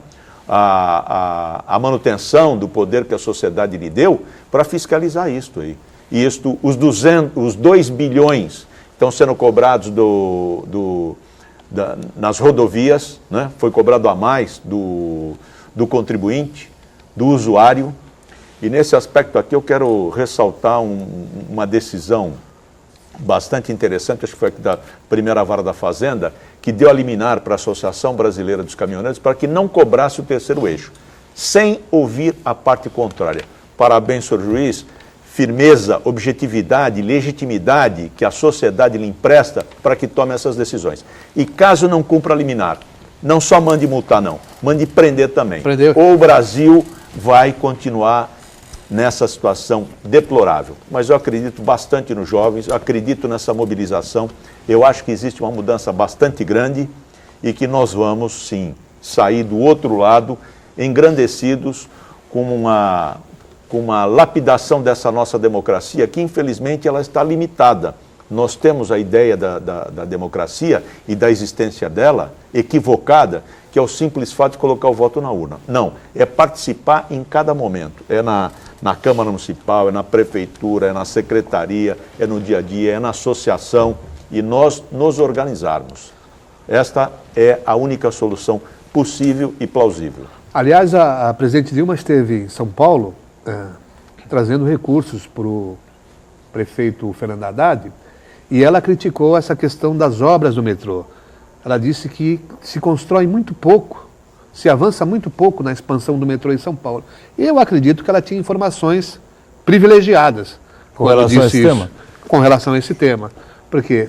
a manutenção do poder que a sociedade lhe deu para fiscalizar isto aí. E os 2 bilhões estão sendo cobrados nas rodovias, né? Foi cobrado a mais do contribuinte, do usuário. E nesse aspecto aqui eu quero ressaltar uma decisão bastante interessante, acho que foi aqui da primeira vara da Fazenda, que deu a liminar para a Associação Brasileira dos Caminhoneiros para que não cobrasse o terceiro eixo, sem ouvir a parte contrária. Parabéns, senhor juiz, firmeza, objetividade, legitimidade que a sociedade lhe empresta para que tome essas decisões. E caso não cumpra a liminar, não só mande multar não, mande prender também. Ou o Brasil vai continuar nessa situação deplorável. Mas eu acredito bastante nos jovens, acredito nessa mobilização, eu acho que existe uma mudança bastante grande e que nós vamos, sim, sair do outro lado engrandecidos com uma lapidação dessa nossa democracia, que infelizmente ela está limitada. Nós temos a ideia da democracia e da existência dela equivocada, que é o simples fato de colocar o voto na urna. Não, é participar em cada momento. É na Câmara Municipal, é na Prefeitura, é na Secretaria, é no dia a dia, é na associação e nós nos organizarmos. Esta é a única solução possível e plausível. Aliás, a presidente Dilma esteve em São Paulo trazendo recursos para o prefeito Fernando Haddad e ela criticou essa questão das obras do metrô. Ela disse que se constrói muito pouco, se avança muito pouco na expansão do metrô em São Paulo. Eu acredito que ela tinha informações privilegiadas com relação a esse tema. Com relação a esse tema. Porque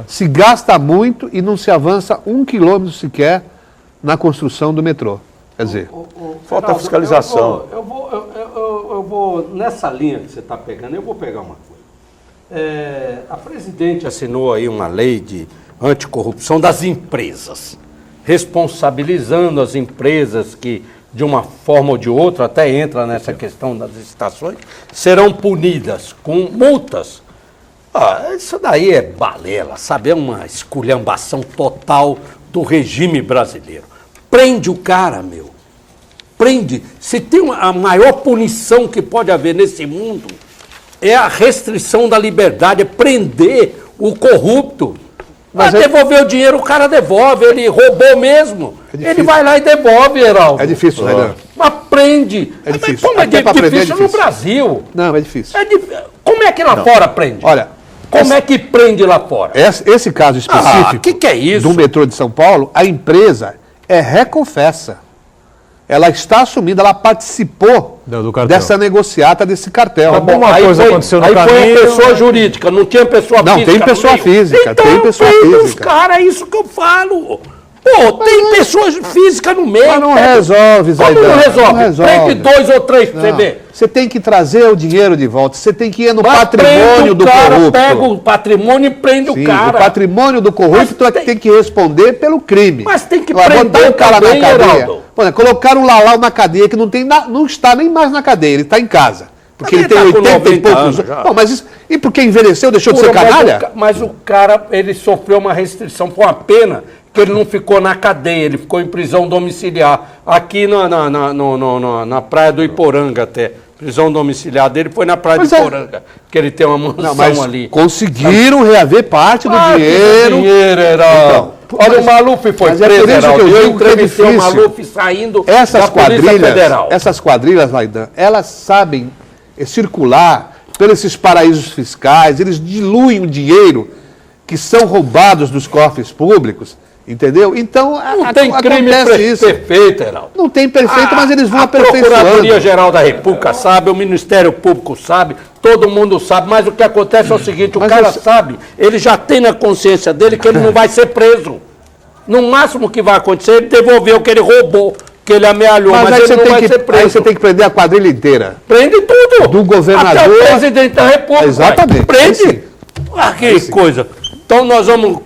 se gasta muito e não se avança 1 quilômetro sequer na construção do metrô. Quer dizer, falta fiscalização. Eu vou, nessa linha que você está pegando, eu vou pegar uma coisa. A presidente assinou aí uma lei de anticorrupção das empresas, responsabilizando as empresas que, de uma forma ou de outra, até entra nessa questão das licitações, serão punidas com multas. Isso daí é balela, sabe? É uma esculhambação total do regime brasileiro. Prende o cara, meu. Prende. Se tem a maior punição que pode haver nesse mundo, é a restrição da liberdade, é prender o corrupto. Mas devolver o dinheiro, o cara devolve, ele roubou mesmo. Ele vai lá e devolve, Heraldo. É difícil, né? Mas prende. É difícil. Mas como é difícil no Brasil? Não, é difícil. Como é que lá fora prende? Olha, como é que prende lá fora? Esse caso específico que é isso? Do metrô de São Paulo, a empresa reconfessa. Ela está assumindo, ela participou dessa negociata, desse cartel. Alguma coisa aconteceu no caminho. Aí foi a pessoa jurídica, não tinha pessoa física. Não, tem pessoa física, então, tem pessoa física. Os caras, é isso que eu falo. Pô, tem pessoas físicas no meio. Mas não resolve, Zaidan. Como não resolve? Não resolve. Prende 2 ou 3 pra você ver. Você tem que trazer o dinheiro de volta. Você tem que ir no Mas patrimônio do cara, corrupto. pega o patrimônio e prende Sim, o cara. o patrimônio do corrupto é que tem que responder pelo crime. Mas tem que Agora, prender botar o cara também, na cadeia. Heraldo. Olha, colocaram o Lalau na cadeia, que não está nem mais na cadeia, ele está em casa. Porque Mas ele tem ele tá com 80 e 90 poucos anos anos. já. Bom, mas isso, e porque envelheceu, deixou de ser Mas canalha? mas o cara, ele sofreu uma restrição por uma pena que ele não ficou na cadeia, ele ficou em prisão domiciliar. Aqui na praia do Iporanga até. Prisão domiciliar dele foi na praia Mas do Iporanga, que ele tem uma mansão Não, mas ali. conseguiram reaver parte do Ah, dinheiro. dinheiro, Heraldo. Então, Olha, mas- o Maluf foi mas é preso, por isso que Heraldo. eu Eu digo que é entrevistei o difícil. Maluf saindo Essas da Polícia Federal. essas quadrilhas, Zaidan, elas sabem circular pelos esses paraísos fiscais, eles diluem o dinheiro que são roubados dos cofres públicos, entendeu? Então, Não tem crime acontece isso. perfeito, Heraldo. Não tem perfeito, mas eles vão A aperfeiçoando. Procuradoria-Geral da República sabe, o Ministério Público sabe, todo mundo sabe, mas o que acontece é o seguinte, o Mas cara esse- sabe, ele já tem na consciência dele que ele não vai ser preso. No máximo que vai acontecer, ele devolver o que ele roubou, que ele amealhou, mas aí ele não vai ser aí preso. você tem que prender a quadrilha inteira. Prende tudo. Do governador- Até o presidente da República. Exatamente. Vai. Prende. Esse- Ah, que coisa. Então nós vamos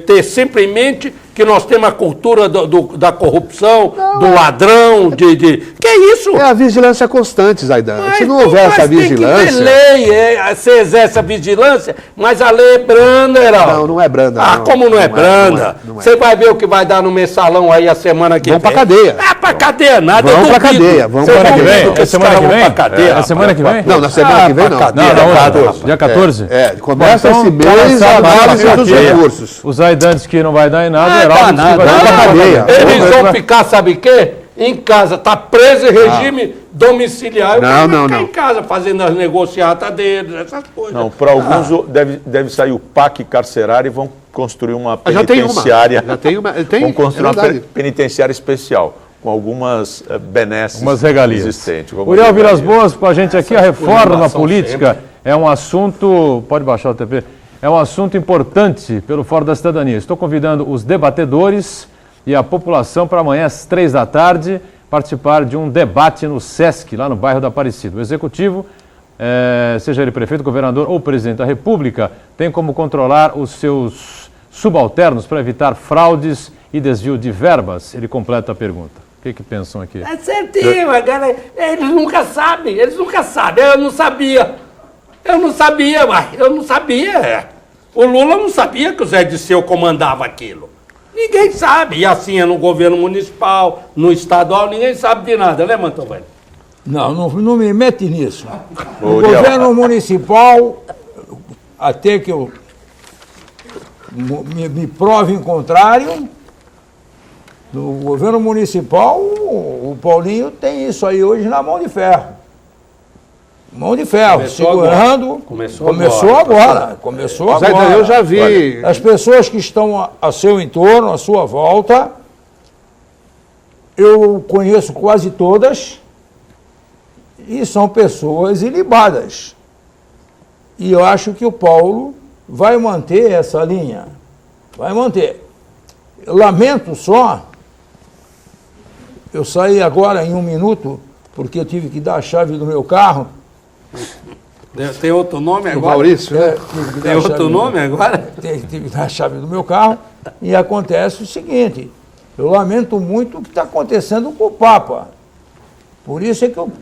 ter sempre em mente que nós temos a cultura da corrupção, do ladrão, Que é isso? É a vigilância constante, Zaidan. Mas, Se não houver essa mas tem que vigilância... ter lei, você exerce a vigilância, mas a lei é branda, Heraldo. Não, não é branda, Ah, não. como não é Não é, branda? não é. Você vai ver o que vai dar no mensalão aí a semana que Vão vem. pra cadeia. Ah, pra cadeia nada. Vão eu pra duvido. cadeia, vão Você pra duvida cadeia. que É esses semana caras que vão vem? pra cadeia, É semana que vem? Não, na semana que vem não. pra Não, cadeia, não, dia dia 14. 14? Começa Então, esse mês a análise dos recursos. O Zaidan disse que não vai dar em nada, o Ah, Heraldo dá disse que vai nada, dar dá em cadeia. Eles vão ficar, sabe o quê? Em casa, tá preso em regime domiciliar. O cara vai Não, ficar não. em casa fazendo as negociatas deles, essas coisas. Não, para alguns deve sair o PAC carcerário e vão construir uma Já tem uma. penitenciária. Já tem uma. Tem, Vão construir é uma verdade. penitenciária especial, com algumas benesses Algumas regalias. existentes. Uriel Vilas Boas com a gente aqui. A reforma esculhambação política sempre. é um assunto... Pode baixar o TP. É um assunto importante pelo Fórum da Cidadania. Estou convidando os debatedores e a população para amanhã às 15h participar de um debate no SESC, lá no bairro da Aparecida. O Executivo, seja ele prefeito, governador ou presidente da República, tem como controlar os seus subalternos para evitar fraudes e desvio de verbas. Ele completa a pergunta. O que pensam aqui? É certinho, cara. Eles nunca sabem. Eu não sabia. Mas eu não sabia. O Lula não sabia que o Zé Disseu comandava aquilo. Ninguém sabe. E assim é no governo municipal, no estadual, ninguém sabe de nada, né, Mantovani? Não me mete nisso. Ô, O Uriel. governo municipal, até que eu me prove em contrário, no governo municipal, o Paulinho tem isso aí hoje na mão de ferro. Mão de ferro, Começou segurando. agora. Começou agora. Zaidan, eu já vi. Olha, as pessoas que estão a seu entorno, à sua volta, eu conheço quase todas e são pessoas ilibadas. E eu acho que o Paulo vai manter essa linha. Vai manter. Eu lamento só, eu saí agora em 1 minuto, porque eu tive que dar a chave do meu carro. Tem outro nome O agora? Maurício, né? Tive que dar Tem a outro chave do- nome agora? Tive que dar a chave do meu carro e acontece o seguinte, eu lamento muito o que está acontecendo com o Papa. Por isso é que eu,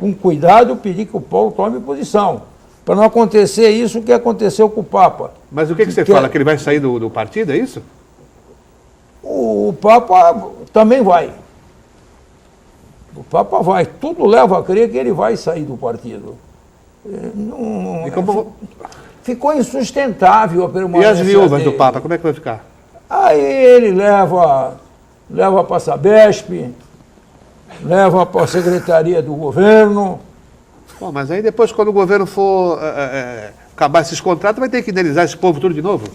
com cuidado, eu pedi que o Paulo tome posição, para não acontecer isso que aconteceu com o Papa. Mas o que você fala? Que ele vai sair do partido, é isso? O Papa também vai. O Papa vai. Tudo leva a crer que ele vai sair do partido. E como- Ficou insustentável a E permanência as viúvas do dele. Papa, como é que vai ficar? Aí ele leva para a Sabesp, leva para a Secretaria do Governo. Bom, mas aí depois, quando o governo for acabar esses contratos, vai ter que indenizar esse povo tudo de novo?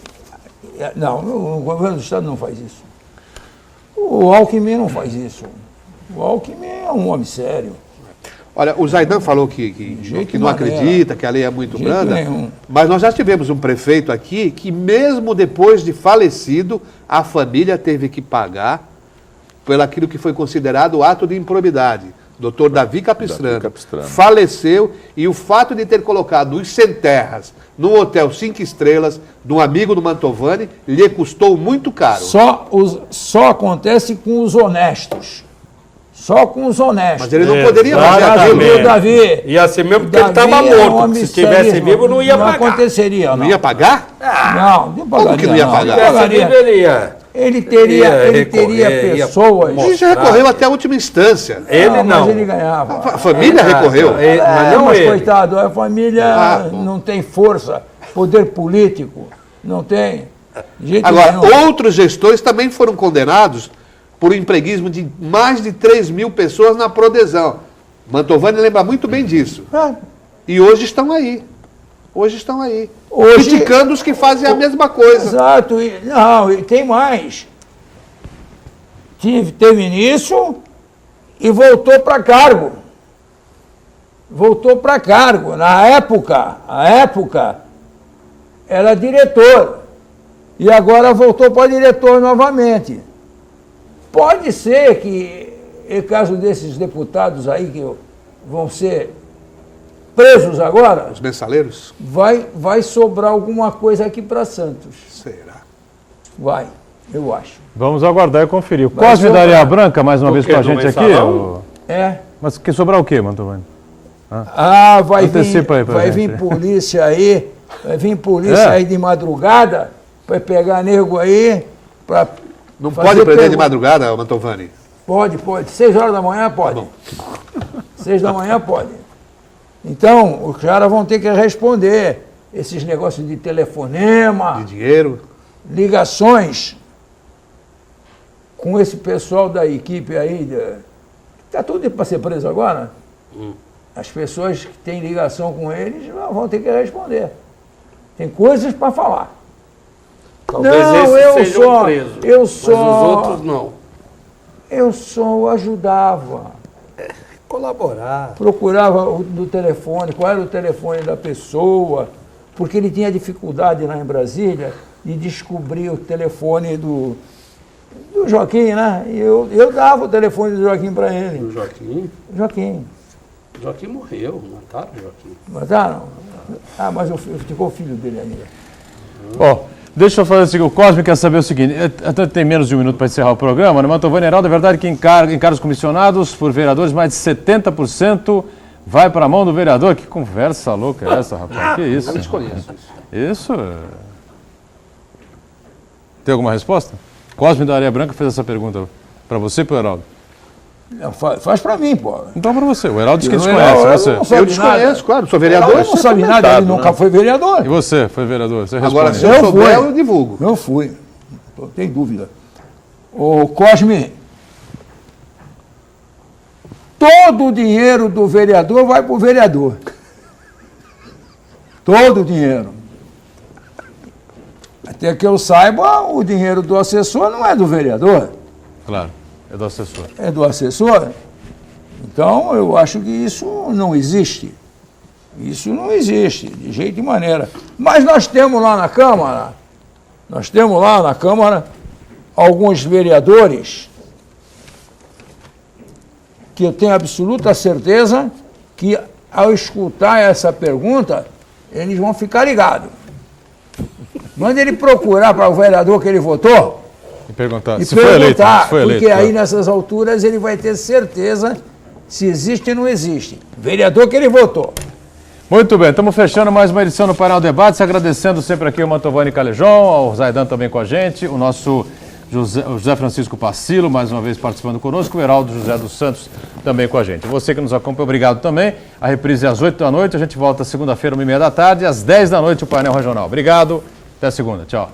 Não, o governo do Estado não faz isso. O Alckmin não faz isso. O Alckmin é um homem sério. Olha, o Zaidan falou que não acredita, que a lei é muito branda, mas nós já tivemos um prefeito aqui que mesmo depois de falecido, a família teve que pagar por aquilo que foi considerado ato de improbidade. Dr. Davi Capistrano faleceu e o fato de ter colocado os sem terras num hotel 5 estrelas, de um amigo do Mantovani, lhe custou muito caro. Só acontece com os honestos. Só com os honestos. Mas ele não poderia fazer aquilo. Davi. E assim mesmo porque ele estava morto. Se estivesse vivo, não ia pagar. Não aconteceria, não. Não ia pagar? Não pagaria. Como que não ia pagar? Ele teria pessoas... Ele já recorreu até a última instância. Ele não. Mas ele ganhava. A família recorreu. Mas coitado, a família não tem força, poder político, não tem. Agora, outros gestores também foram condenados por empreguismo de mais de 3 mil pessoas na Prodesão. Mantovani lembra muito bem disso. E hoje estão aí. Criticando os que fazem a mesma coisa. Exato. E tem mais. Teve início e voltou para cargo. Na época, era diretor. E agora voltou para diretor novamente. Pode ser que, em caso desses deputados aí que vão ser presos agora... Os mensaleiros? Vai sobrar alguma coisa aqui para Santos. Será? Vai, eu acho. Vamos aguardar e conferir. O Cosme da Areia Branca, mais uma vez com a gente aqui. Mas que sobrar o quê, Mantovani? Vai vir polícia aí. Vai vir polícia aí de madrugada para pegar nego aí. Não pode prender de madrugada, Mantovani? Pode. 6 horas da manhã pode. 6 da manhã pode. Então, os caras vão ter que responder esses negócios de telefonema, de dinheiro, ligações com esse pessoal da equipe aí. Está tudo para ser preso agora. As pessoas que têm ligação com eles vão ter que responder. Tem coisas para falar. Talvez esses sejam presos, mas os outros não. Eu só ajudava. Colaborar. Procurava no telefone, qual era o telefone da pessoa, porque ele tinha dificuldade lá em Brasília de descobrir o telefone do Joaquim, né? E eu dava o telefone do Joaquim para ele. Do Joaquim? Joaquim. Joaquim morreu, mataram o Joaquim. Mataram? Mas ficou o filho dele ainda. Deixa eu fazer o seguinte, o Cosme quer saber o seguinte, até tem menos de um minuto para encerrar o programa, né? Mantovani Heraldo, é verdade que em cargos comissionados por vereadores, mais de 70% vai para a mão do vereador? Que conversa louca é essa, rapaz? Que isso? Eu desconheço isso. Tem alguma resposta? Cosme da Areia Branca fez essa pergunta para você e para o Heraldo. Faz para mim, pô. Então para você, o Heraldo disse que desconhece. Eu desconheço, claro, sou vereador. Eu não sabe nada, ele nunca foi vereador. E você, foi vereador? Você responde. Agora, se eu souber, eu divulgo. Eu fui, não tem dúvida. Ô Cosme, todo o dinheiro do vereador vai para o vereador. Todo o dinheiro. Até que eu saiba, o dinheiro do assessor não é do vereador. Claro. É do assessor. É do assessor. Então, eu acho que isso não existe. Isso não existe, de jeito e maneira. Mas nós temos lá na Câmara, alguns vereadores que eu tenho absoluta certeza que, ao escutar essa pergunta, eles vão ficar ligados. Manda ele procurar para o vereador que ele votou, e perguntar se foi eleito, porque aí nessas alturas ele vai ter certeza se existe ou não existe. Vereador que ele votou. Muito bem, estamos fechando mais uma edição do Painel Debates, agradecendo sempre aqui o Mantovani Calejon, ao Zaidan também com a gente, o nosso José Francisco Pacilo, mais uma vez participando conosco, o Heraldo José dos Santos também com a gente. Você que nos acompanha, obrigado também. A reprise é às 8 da noite, a gente volta segunda-feira, 1h30 da tarde, às 10 da noite o Painel Regional. Obrigado, até segunda, tchau.